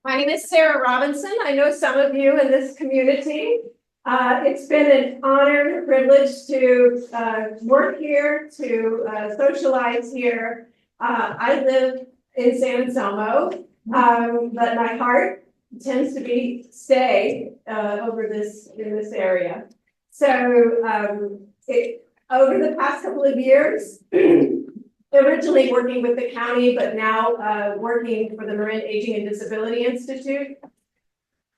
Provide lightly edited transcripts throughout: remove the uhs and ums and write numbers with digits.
My name is Sarah Robinson. I know some of you in this community. It's been an honor and a privilege to work here, to socialize here. I live in San Anselmo, but my heart tends to stay in this area. So over the past couple of years, originally working with the county, but now working for the Marin Aging and Disability Institute,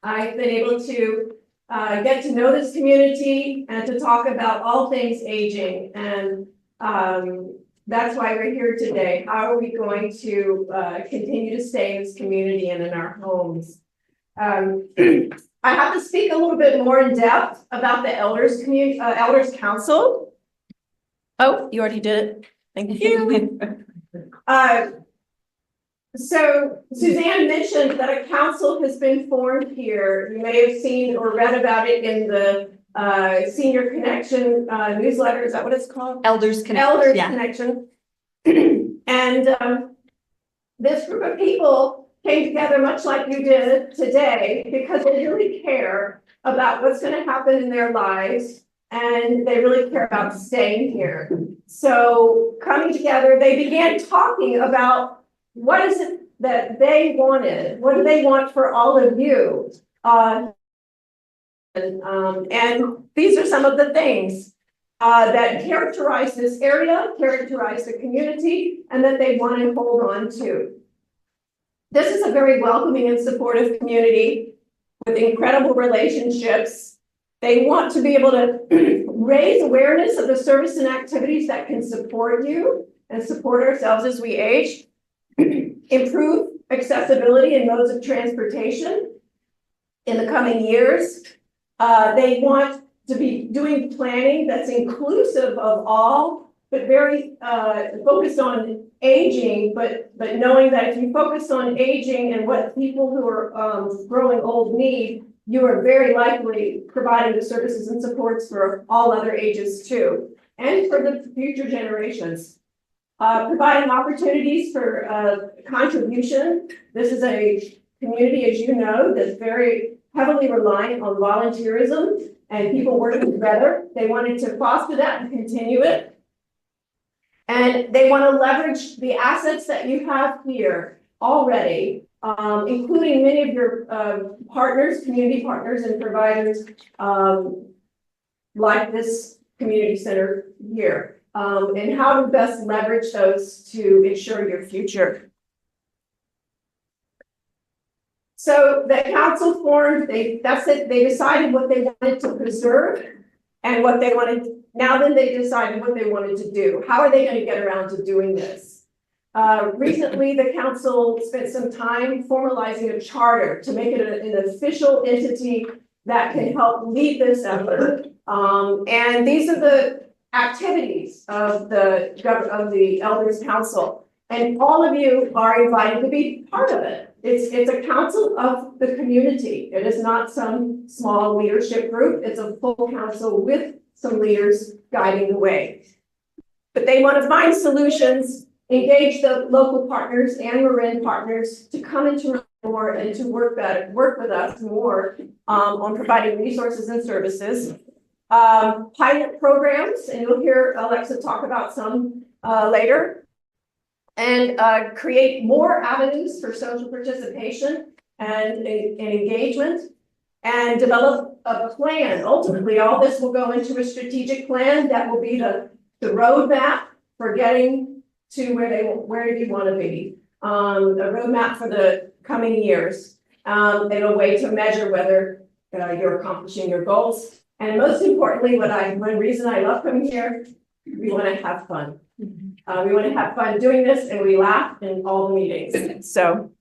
I've been able to get to know this community and to talk about all things aging. And that's why we're here today. How are we going to continue to stay in this community and in our homes? I have to speak a little bit more in depth about the Elders Council. Oh, you already did it. Thank you. So Suzanne mentioned that a council has been formed here. You may have seen or read about it in the Senior Connection newsletter. Is that what it's called? Elders Connection. Elders Connection. And this group of people came together much like you did today because they really care about what's going to happen in their lives. And they really care about staying here. So coming together, they began talking about what is it that they wanted? What do they want for all of you? And these are some of the things that characterize this area, characterize the community, and that they want to hold on to. This is a very welcoming and supportive community with incredible relationships. They want to be able to raise awareness of the service and activities that can support you and support ourselves as we age, improve accessibility in modes of transportation in the coming years. They want to be doing planning that's inclusive of all, but very focused on aging, but knowing that if you focus on aging and what people who are growing old need, you are very likely providing the services and supports for all other ages too, and for the future generations. Providing opportunities for contribution. This is a community, as you know, that's very heavily reliant on volunteerism and people working together. They wanted to foster that and continue it. And they want to leverage the assets that you have here already, including many of your partners, community partners and providers, like this community center here, and how to best leverage those to ensure your future. So the council formed, they decided what they wanted to preserve and what they wanted. Now then they decided what they wanted to do. How are they going to get around to doing this? Recently, the council spent some time formalizing a charter to make it an official entity that can help lead this effort. And these are the activities of the Elders Council. And all of you are invited to be part of it. It's a council of the community. It is not some small leadership group. It's a full council with some leaders guiding the way. But they want to find solutions, engage the local partners and Marin partners to come into more and to work with us more on providing resources and services. Pilot programs, and you'll hear Alexa talk about some later, and create more avenues for social participation and engagement, and develop a plan. Ultimately, all this will go into a strategic plan that will be the roadmap for getting to where you want to be, a roadmap for the coming years, and a way to measure whether you're accomplishing your goals. And most importantly, one reason I love coming here, we want to have fun. We want to have fun doing this, and we laugh in all the meetings. So.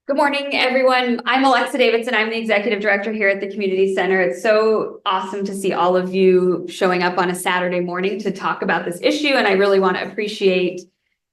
Good morning, everyone. I'm Alexa Davidson. I'm the executive director here at the community center. It's so awesome to see all of you showing up on a Saturday morning to talk about this issue. And I really want to appreciate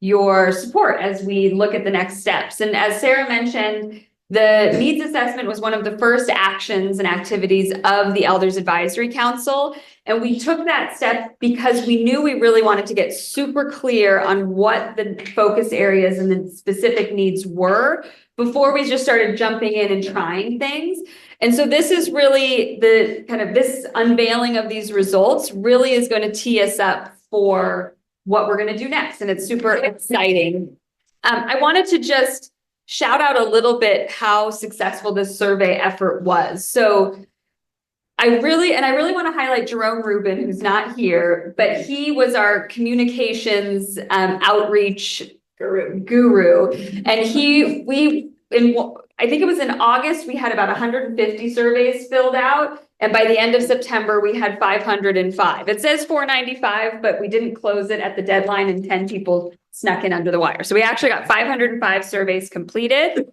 your support as we look at the next steps. And as Sarah mentioned, The needs assessment was one of the first actions and activities of the Elders Advisory Council. And we took that step because we knew we really wanted to get super clear on what the focus areas and the specific needs were before we just started jumping in and trying things. And so this is really the kind of this unveiling of these results really is going to tee us up for what we're going to do next. And it's super exciting. I wanted to just shout out a little bit how successful this survey effort was. So I really want to highlight Jerome Rubin, who's not here, but he was our communications outreach guru. And I think it was in August, we had about 150 surveys filled out. And by the end of September, we had 505. It says 495, but we didn't close it at the deadline and 10 people snuck in under the wire. So we actually got 505 surveys completed.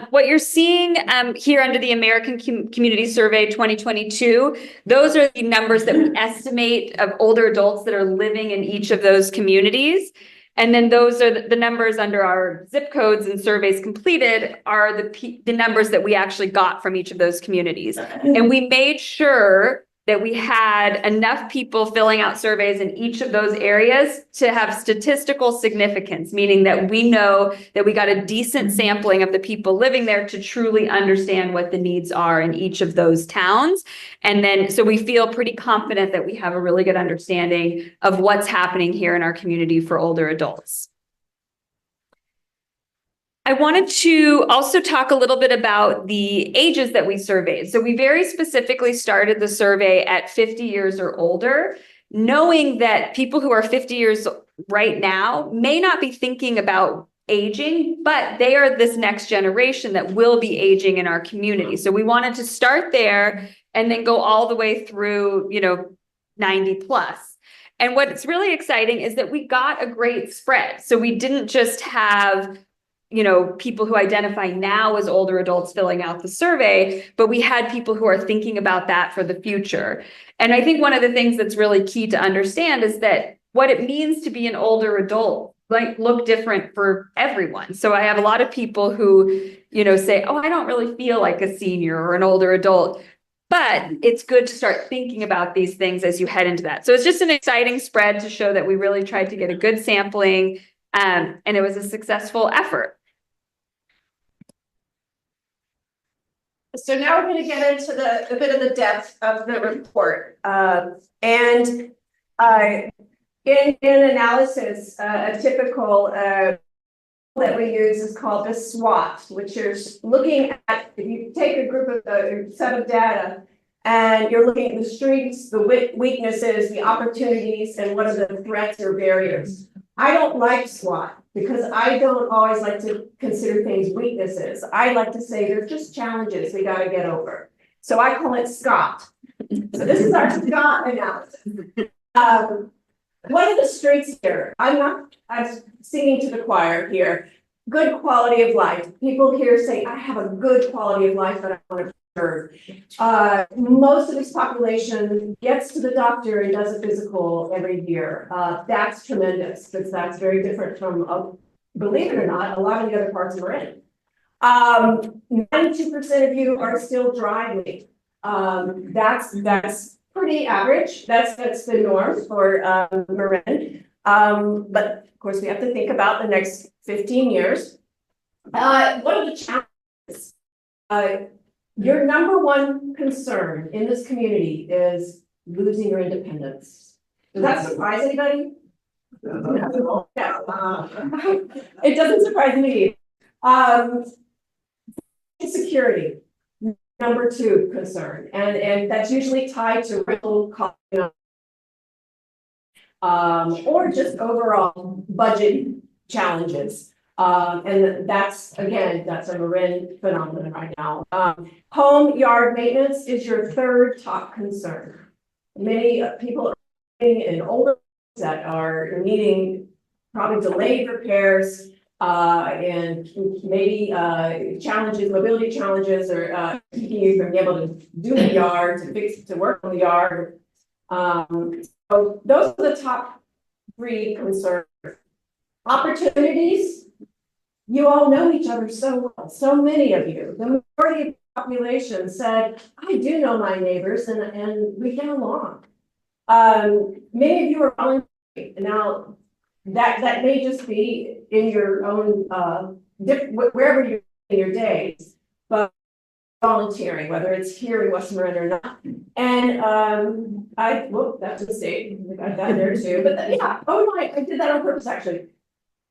What you're seeing here under the American Community Survey 2022, those are the numbers that we estimate of older adults that are living in each of those communities. And then those are the numbers under our zip codes and surveys completed are the numbers that we actually got from each of those communities. And we made sure that we had enough people filling out surveys in each of those areas to have statistical significance, meaning that we know that we got a decent sampling of the people living there to truly understand what the needs are in each of those towns. And then, so we feel pretty confident that we have a really good understanding of what's happening here in our community for older adults. I wanted to also talk a little bit about the ages that we surveyed. So we very specifically started the survey at 50 years or older, knowing that people who are 50 years right now may not be thinking about aging, but they are this next generation that will be aging in our community. So we wanted to start there and then go all the way through, 90 plus. And what's really exciting is that we got a great spread. So we didn't just have people who identify now as older adults filling out the survey, but we had people who are thinking about that for the future. And I think one of the things that's really key to understand is that what it means to be an older adult look different for everyone. So I have a lot of people who, say, oh, I don't really feel like a senior or an older adult. But it's good to start thinking about these things as you head into that. So it's just an exciting spread to show that we really tried to get a good sampling, and it was a successful effort. So now we're going to get into a bit of the depth of the report. In analysis, a typical that we use is called the SWOT, which is looking at, if you take a group of a set of data and you're looking at the strengths, the weaknesses, the opportunities, and what are the threats or barriers. I don't like SWOT because I don't always like to consider things weaknesses. I like to say they're just challenges we got to get over. So I call it SCOT. So this is our SCOT analysis. What are the strengths here? I'm singing to the choir here. Good quality of life. People here say, I have a good quality of life that I want to preserve. Most of this population gets to the doctor and does a physical every year. That's tremendous because that's very different from, believe it or not, a lot of the other parts of Marin. 92% of you are still driving. That's pretty average. That's the norm for Marin. But of course, we have to think about the next 15 years. What are the challenges? Your number one concern in this community is losing your independence. Does that surprise anybody? No. It doesn't surprise me. Security. Number two concern, and that's usually tied to rental cost, or just overall budget challenges. And that's a Marin phenomenon right now. Home yard maintenance is your third top concern. Many people are living in older that are needing probably delayed repairs. And maybe challenges, mobility challenges, or keeping you from being able to do the yard, to work on the yard. So those are the top three concerns. Opportunities. you all know each other so well, so many of you. The majority of the population said, I do know my neighbors and we get along. Many of you are voluntary. Now, that may just be in your own, wherever you're in your days, but volunteering, whether it's here in West Marin or not. And that's a mistake. I got that there too. But yeah, oh my, I did that on purpose actually.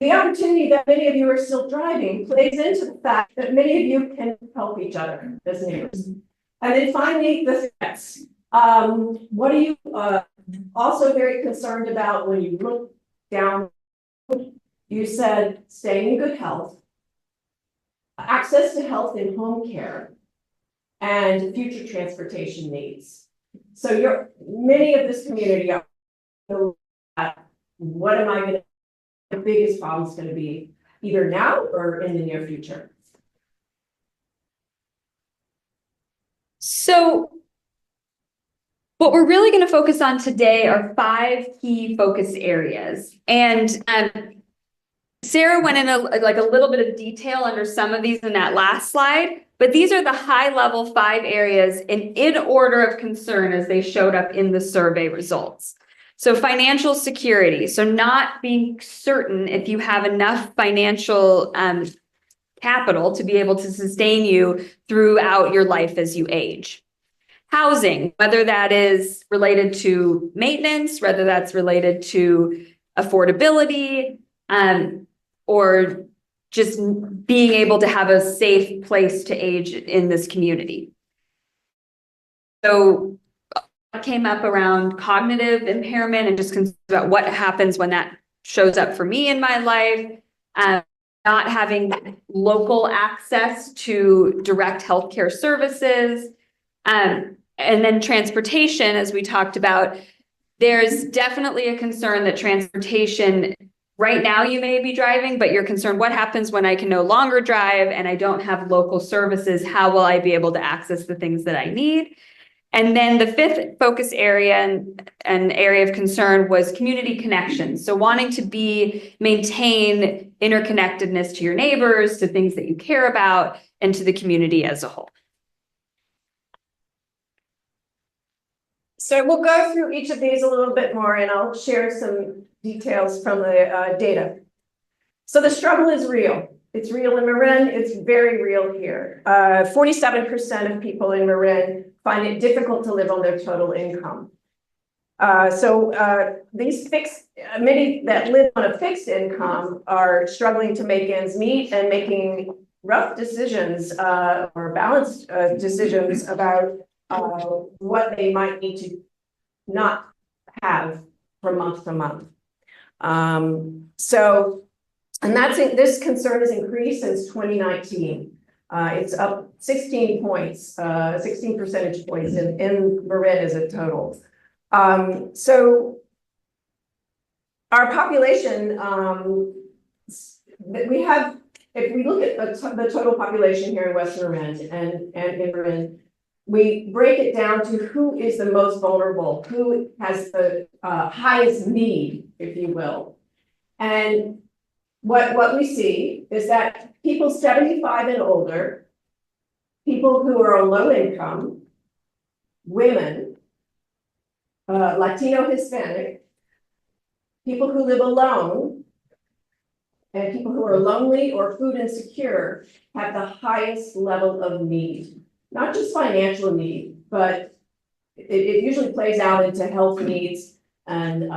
The opportunity that many of you are still driving plays into the fact that many of you can help each other as neighbors. And then finally, the threats. What are you also very concerned about when you look down? You said staying in good health, access to health and home care, and future transportation needs. So many of this community are, what am I going to, the biggest problem is going to be either now or in the near future. So what we're really going to focus on today are 5 key focus areas. And Sarah went in a little bit of detail under some of these in that last slide, but these are the high level 5 areas in order of concern as they showed up in the survey results. So financial security, so not being certain if you have enough financial capital to be able to sustain you throughout your life as you age. Housing, whether that is related to maintenance, whether that's related to affordability, or just being able to have a safe place to age in this community. So what came up around cognitive impairment and just about what happens when that shows up for me in my life, not having local access to direct healthcare services, and then transportation, as we talked about, there's definitely a concern that transportation, right now you may be driving, but you're concerned, what happens when I can no longer drive and I don't have local services? How will I be able to access the things that I need? And then the 5th focus area and area of concern was community connections. So wanting to maintain interconnectedness to your neighbors, to things that you care about, and to the community as a whole. So we'll go through each of these a little bit more and I'll share some details from the data. So the struggle is real. It's real in Marin, it's very real here. 47% of people in Marin find it difficult to live on their total income. Many that live on a fixed income are struggling to make ends meet and making rough decisions or balanced decisions about what they might need to not have from month to month. This concern has increased since 2019. It's up 16 points, 16 percentage points in Marin as a total. So our population, we have, if we look at the total population here in West Marin and in Marin, we break it down to who is the most vulnerable, who has the highest need, if you will. And what we see is that people 75 and older, people who are low income, women, Latino, Hispanic, people who live alone, and people who are lonely or food insecure have the highest level of need. Not just financial need, but it usually plays out into health needs and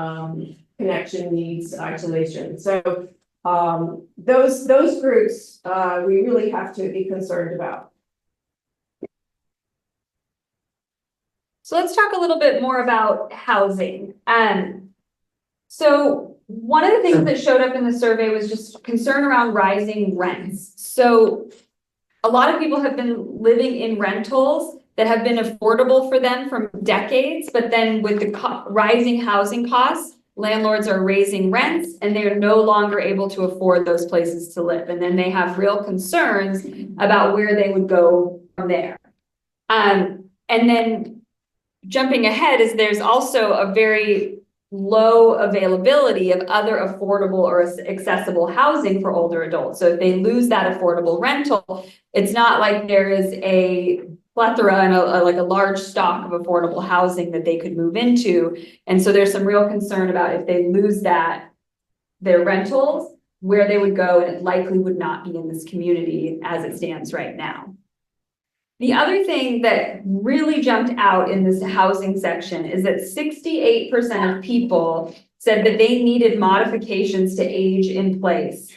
connection needs, isolation. So those groups we really have to be concerned about. So let's talk a little bit more about housing. So one of the things that showed up in the survey was just concern around rising rents. So a lot of people have been living in rentals that have been affordable for them for decades, but then with the rising housing costs, landlords are raising rents and they're no longer able to afford those places to live. And then they have real concerns about where they would go from there. And then jumping ahead is there's also a very low availability of other affordable or accessible housing for older adults. So if they lose that affordable rental, it's not like there is a plethora and like a large stock of affordable housing that they could move into. And so there's some real concern about if they lose that, their rentals, where they would go, and it likely would not be in this community as it stands right now. The other thing that really jumped out in this housing section is that 68% of people said that they needed modifications to age in place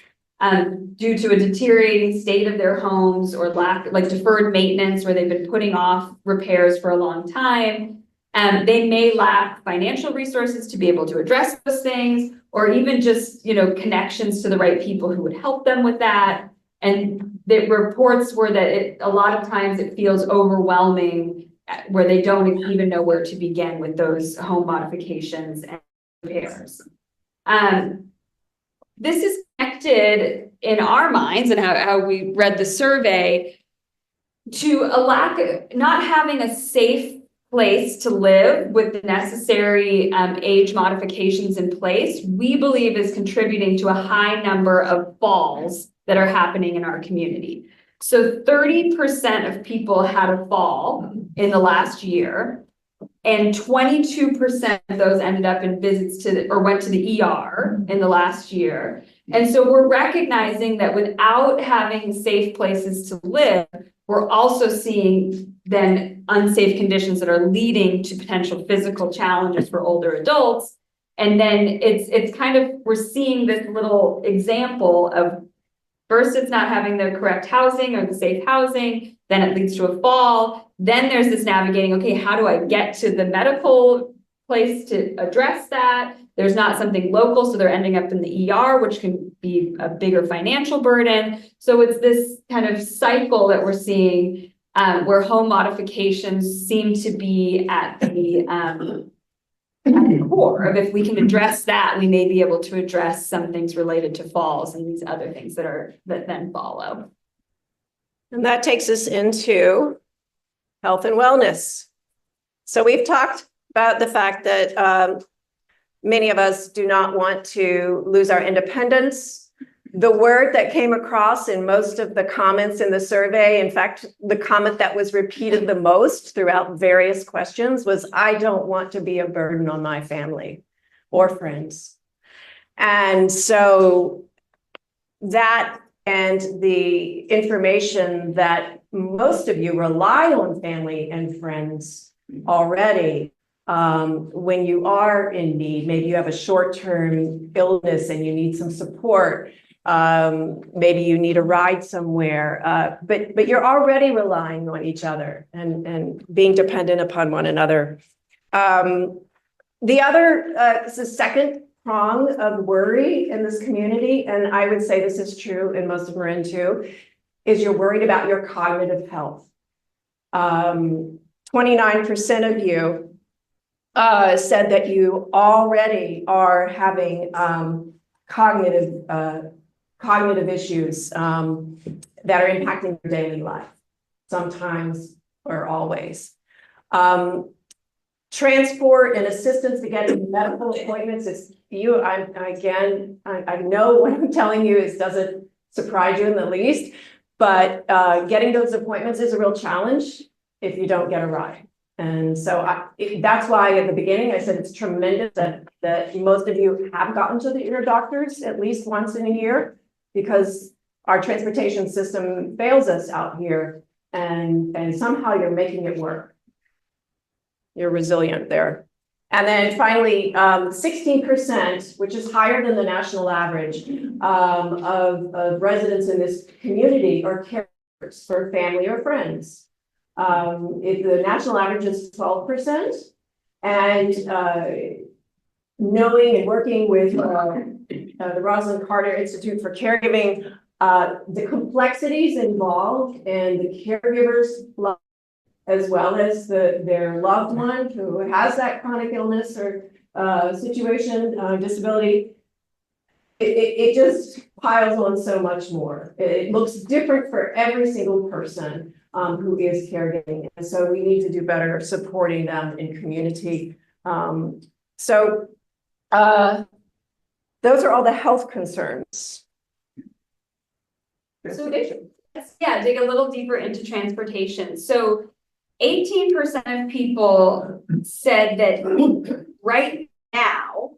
due to a deteriorating state of their homes or like deferred maintenance, where they've been putting off repairs for a long time. They may lack financial resources to be able to address those things, or even just, connections to the right people who would help them with that. And the reports were that a lot of times it feels overwhelming, where they don't even know where to begin with those home modifications and repairs. This is connected in our minds and how we read the survey to a lack of not having a safe place to live with the necessary age modifications in place. We believe is contributing to a high number of falls that are happening in our community. So 30% of people had a fall in the last year, and 22% of those ended up in visits or went to the ER in the last year. And so we're recognizing that without having safe places to live, we're also seeing then unsafe conditions that are leading to potential physical challenges for older adults. And then it's kind of, we're seeing this little example of, first, it's not having the correct housing or the safe housing, then it leads to a fall. Then there's this navigating, okay, how do I get to the medical place to address that? There's not something local, so they're ending up in the ER, which can be a bigger financial burden. So it's this kind of cycle that we're seeing where home modifications seem to be at the core of, if we can address that, we may be able to address some things related to falls and these other things that then follow. And that takes us into health and wellness. So we've talked about the fact that many of us do not want to lose our independence. The word that came across in most of the comments in the survey, in fact, the comment that was repeated the most throughout various questions, was, I don't want to be a burden on my family or friends. And so that, and the information that most of you rely on family and friends already, when you are in need, maybe you have a short-term illness and you need some support, maybe you need a ride somewhere, but you're already relying on each other and being dependent upon one another. The other, the second prong of worry in this community, and I would say this is true in most of Marin too, is you're worried about your cognitive health. 29% of you said that you already are having cognitive issues that are impacting your daily life, sometimes or always. Transport and assistance to getting medical appointments. It's you. I know what I'm telling you doesn't surprise you in the least, but getting those appointments is a real challenge if you don't get a ride. And so that's why at the beginning I said it's tremendous that most of you have gotten to your doctors at least once in a year, because our transportation system fails us out here, and somehow you're making it work. You're resilient there. And then finally, 16%, which is higher than the national average, of residents in this community are caregivers for family or friends. If the national average is 12%, and knowing and working with the Rosalind Carter Institute for Caregiving, the complexities involved and the caregivers' life, as well as their loved one who has that chronic illness or situation, disability, it just piles on so much more. It looks different for every single person who is caregiving. And so we need to do better supporting them in community. So Those are all the health concerns. So yeah, dig a little deeper into transportation. So 18% of people said that right now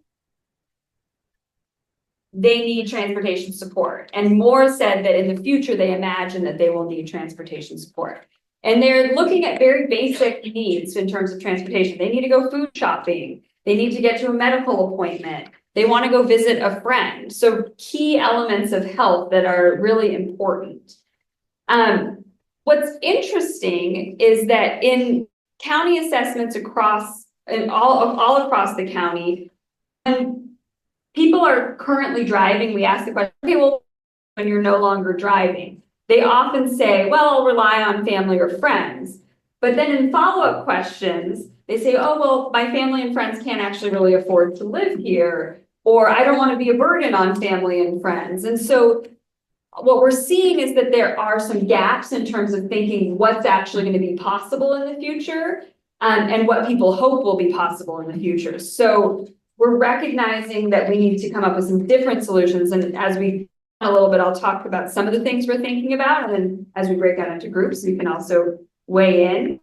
they need transportation support, and more said that in the future they imagine that they will need transportation support. And they're looking at very basic needs in terms of transportation. They need to go food shopping. They need to get to a medical appointment. They want to go visit a friend. So key elements of health that are really important. What's interesting is that in county assessments across and all across the county, when people are currently driving, we ask the question, okay, well, when you're no longer driving, they often say, well, I'll rely on family or friends. But then in follow-up questions, they say, oh, well, my family and friends can't actually really afford to live here, or I don't want to be a burden on family and friends. And so what we're seeing is that there are some gaps in terms of thinking what's actually going to be possible in the future, and what people hope will be possible in the future. So we're recognizing that we need to come up with some different solutions. And as we a little bit, I'll talk about some of the things we're thinking about. And then as we break out into groups, we can also weigh in.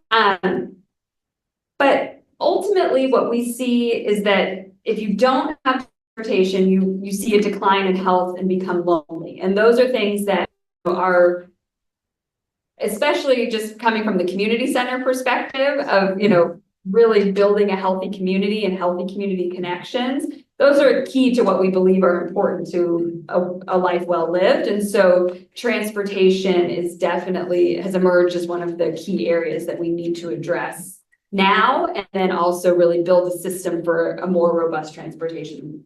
But ultimately, what we see is that if you don't have transportation, you see a decline in health and become lonely. And those are things that are, especially just coming from the community center perspective of, really building a healthy community and healthy community connections. Those are key to what we believe are important to a life well lived. And so transportation is definitely has emerged as one of the key areas that we need to address now, and then also really build a system for a more robust transportation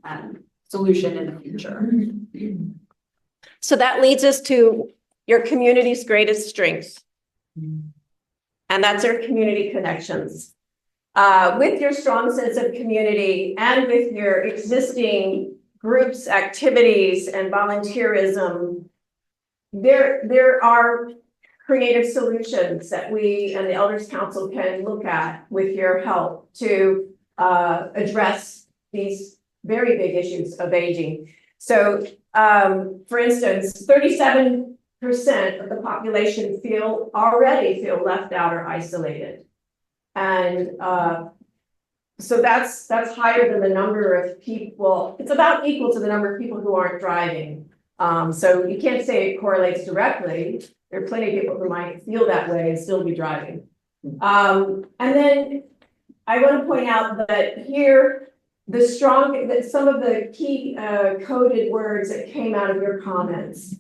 solution in the future. So that leads us to your community's greatest strength. And that's our community connections. With your strong sense of community and with your existing groups, activities, and volunteerism, there are creative solutions that we and the Elders Council can look at with your help to address these very big issues of aging. So, for instance, 37% of the population already feel left out or isolated. And so that's higher than the number of people. It's about equal to the number of people who aren't driving. So you can't say it correlates directly. There are plenty of people who might feel that way and still be driving. And then I want to point out that here, some of the key coded words that came out of your comments,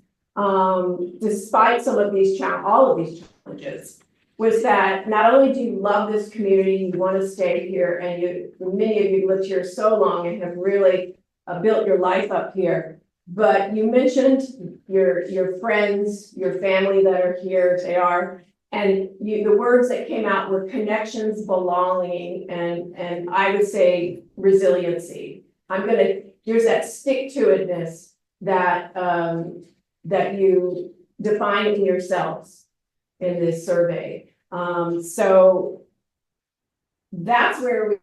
despite some of these all of these challenges, was that not only do you love this community, you want to stay here, and many of you lived here so long and have really built your life up here. But you mentioned your friends, your family that are here, they are, and the words that came out were connections, belonging, and I would say resiliency. There's that stick-to-itness that that you define in yourselves in this survey. So that's why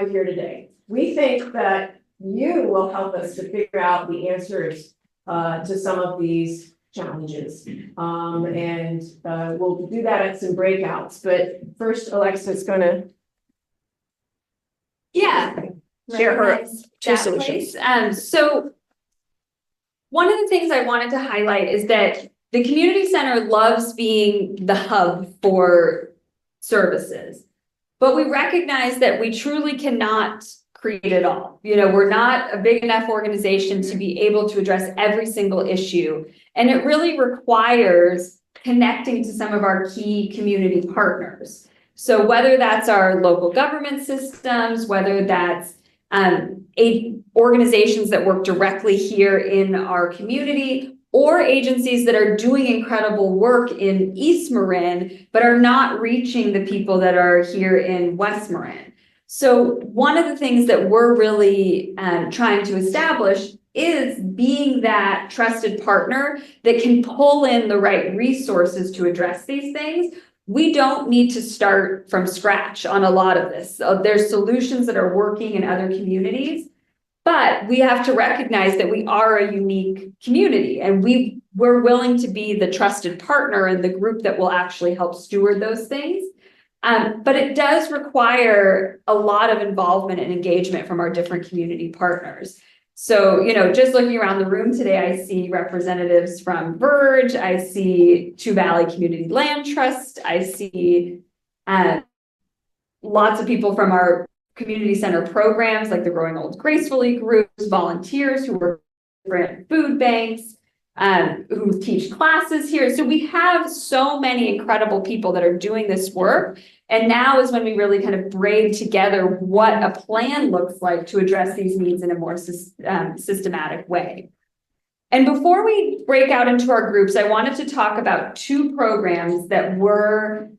we're here today. We think that you will help us to figure out the answers to some of these challenges. And we'll do that at some breakouts. But first, Alexa's going to share her two solutions. So one of the things I wanted to highlight is that the community center loves being the hub for services, but we recognize that we truly cannot create it all. We're not a big enough organization to be able to address every single issue. And it really requires connecting to some of our key community partners. So whether that's our local government systems, whether that's organizations that work directly here in our community, or agencies that are doing incredible work in East Marin, but are not reaching the people that are here in West Marin. So one of the things that we're really trying to establish is being that trusted partner that can pull in the right resources to address these things. We don't need to start from scratch on a lot of this. So there's solutions that are working in other communities, But we have to recognize that we are a unique community, and we're willing to be the trusted partner and the group that will actually help steward those things. But it does require a lot of involvement and engagement from our different community partners. So, just looking around the room today, I see representatives from Verge, I see Two Valley Community Land Trust, I see lots of people from our community center programs like the Growing Old Gracefully groups, volunteers who work at food banks, who teach classes here. So we have so many incredible people that are doing this work. And now is when we really kind of braid together what a plan looks like to address these needs in a more systematic way. And before we break out into our groups, I wanted to talk about two programs that we're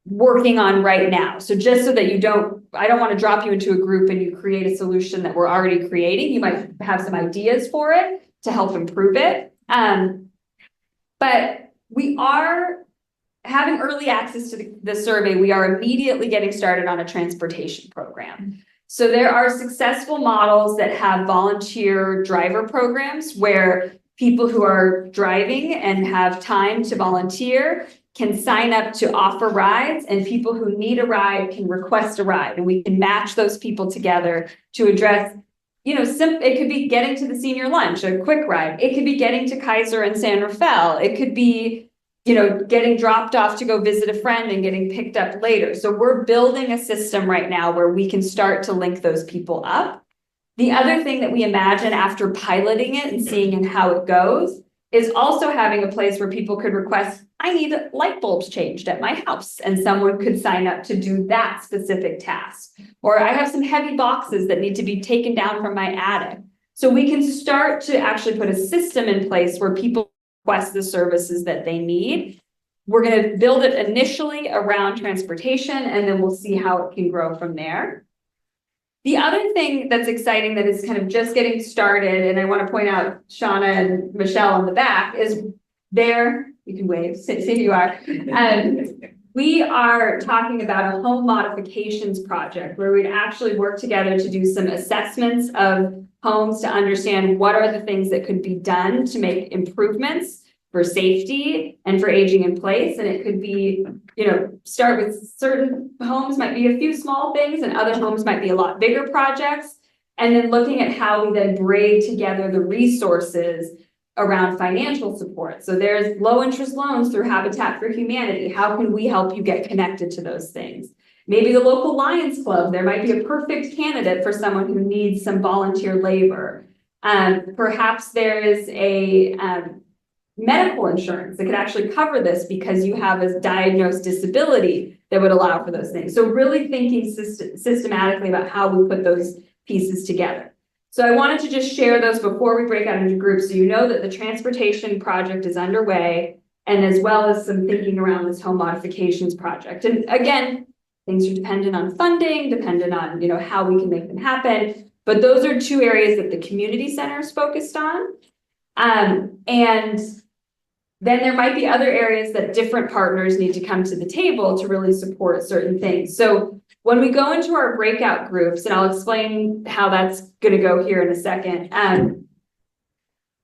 working on right now. So just so that I don't want to drop you into a group and you create a solution that we're already creating. You might have some ideas for it to help improve it. But we are having early access to the survey. We are immediately getting started on a transportation program. So there are successful models that have volunteer driver programs where people who are driving and have time to volunteer can sign up to offer rides, and people who need a ride can request a ride, and we can match those people together to address, it could be getting to the senior lunch, a quick ride. It could be getting to Kaiser and San Rafael. It could be, getting dropped off to go visit a friend and getting picked up later. So we're building a system right now where we can start to link those people up. The other thing that we imagine after piloting it and seeing how it goes is also having a place where people could request, I need light bulbs changed at my house, and someone could sign up to do that specific task. Or I have some heavy boxes that need to be taken down from my attic. So we can start to actually put a system in place where people request the services that they need. We're going to build it initially around transportation, and then we'll see how it can grow from there. The other thing that's exciting that is kind of just getting started, and I want to point out Shauna and Michelle in the back, is there, you can wave, see who you are. We are talking about a home modifications project where we'd actually work together to do some assessments of homes to understand what are the things that could be done to make improvements for safety and for aging in place. And it could be, start with certain homes might be a few small things, and other homes might be a lot bigger projects. And then looking at how we then braid together the resources around financial support. So there's low interest loans through Habitat for Humanity. How can we help you get connected to those things? Maybe the local Lions Club, there might be a perfect candidate for someone who needs some volunteer labor. Perhaps there is a medical insurance that could actually cover this because you have a diagnosed disability that would allow for those things. So really thinking systematically about how we put those pieces together. So I wanted to just share those before we break out into groups, so you know that the transportation project is underway, and as well as some thinking around this home modifications project. And again, things are dependent on funding, dependent on how we can make them happen. But those are two areas that the community center is focused on. And then there might be other areas that different partners need to come to the table to really support certain things. So when we go into our breakout groups, and I'll explain how that's going to go here in a second,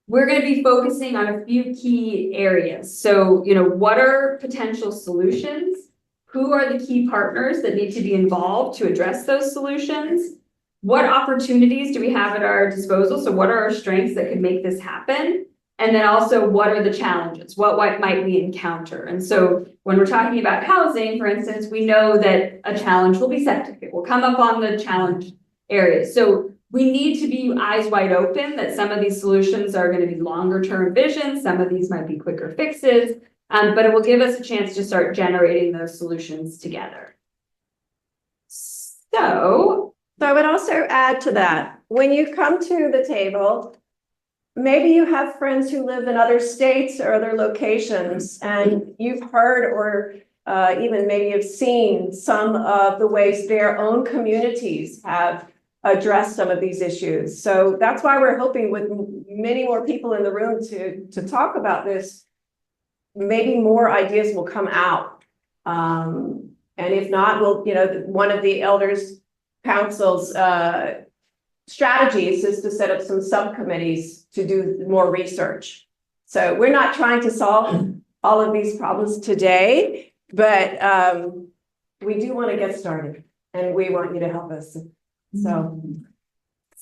we're going to be focusing on a few key areas. So, what are potential solutions? Who are the key partners that need to be involved to address those solutions? What opportunities do we have at our disposal? So what are our strengths that could make this happen? And then also, what are the challenges? What might we encounter? And so when we're talking about housing, for instance, we know that a challenge will be septic. It will come up on the challenge areas. So we need to be eyes wide open that some of these solutions are going to be longer term visions. Some of these might be quicker fixes, but it will give us a chance to start generating those solutions together. So I would also add to that, when you come to the table, maybe you have friends who live in other states or other locations, and you've heard or even maybe you've seen some of the ways their own communities have addressed some of these issues. So that's why we're hoping with many more people in the room to talk about this, maybe more ideas will come out. And if not, we'll, one of the elders councils strategies is to set up some subcommittees to do more research. So we're not trying to solve all of these problems today, but we do want to get started and we want you to help us. So